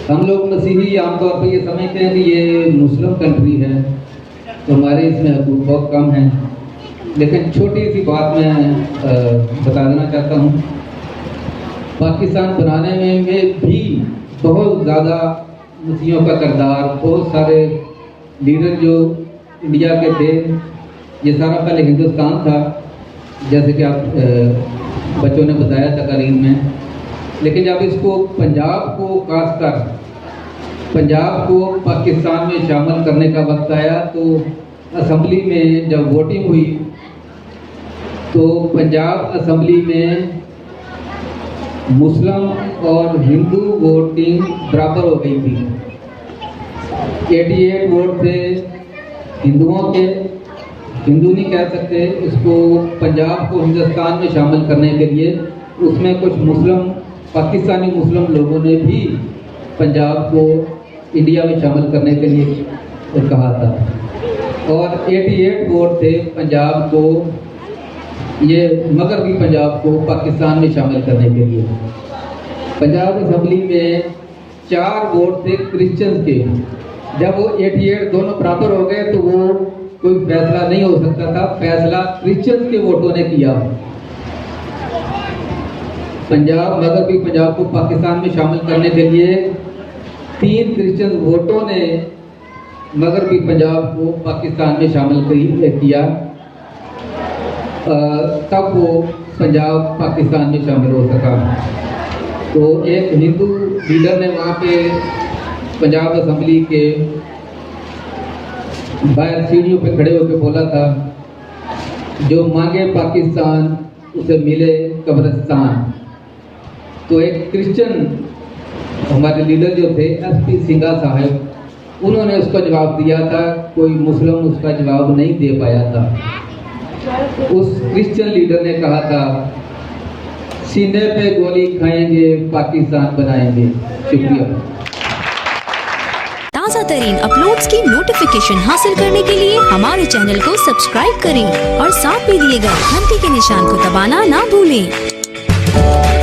हम लोग मसीही आमतौर पर ये समझते हैं कि ये मुस्लिम कंट्री है, तो हमारे इसमें हकूक़ बहुत कम हैं। लेकिन छोटी सी बात मैं बता देना चाहता हूँ। पाकिस्तान बनाने में भी बहुत ज़्यादा मसीहियों का किरदार, बहुत सारे लीडर जो इंडिया के थे, ये सारा पहले हिंदुस्तान था, जैसे कि आप बच्चों ने बताया तकारीर में। लेकिन जब इसको पंजाब को खासकर पंजाब को पाकिस्तान में शामिल करने का वक्त आया, तो असम्बली में जब वोटिंग हुई तो पंजाब असम्बली में मुस्लिम और हिंदू वोटिंग बराबर हो गई थी। 88 वोट थे हिंदुओं के। हिंदू नहीं कह सकते इसको, पंजाब को हिंदुस्तान में शामिल करने के लिए उसमें कुछ मुस्लिम, पाकिस्तानी मुस्लिम लोगों ने भी पंजाब को इंडिया में शामिल करने के लिए कहा था। और 88 वोट थे पंजाब को, ये मगरबी पंजाब को पाकिस्तान में शामिल करने के लिए। पंजाब असम्बली में 4 वोट थे क्रिश्चियंस के। जब वो 88 दोनों बराबर हो गए तो वो कोई फैसला नहीं हो सकता था, फैसला क्रिश्चियंस के वोटों ने किया। पंजाब, मगरबी पंजाब को पाकिस्तान में शामिल करने के लिए 3 क्रिश्चियन वोटों ने मगरबी पंजाब को पाकिस्तान में शामिल किया, तब वो पंजाब पाकिस्तान में शामिल हो सका। तो एक हिंदू लीडर ने वहाँ पे पंजाब असम्बली के बाहर सीढ़ियों पे खड़े होकर बोला था, जो मांगे पाकिस्तान उसे मिले कब्रिस्तान। तो एक क्रिश्चियन हमारे लीडर जो थे SP सिंघा साहब, उन्होंने उसका जवाब दिया था, कोई मुस्लिम उसका जवाब नहीं दे पाया था। उस क्रिश्चियन लीडर ने कहा था, सीने पे गोली खाएंगे पाकिस्तान बनाएंगे। शुक्रिया। ताज़ा तरीन अपलोड्स की नोटिफिकेशन हासिल करने के लिए हमारे चैनल को सब्सक्राइब करें और साथ में दिए गए घंटी के निशान को दबाना ना भूलें।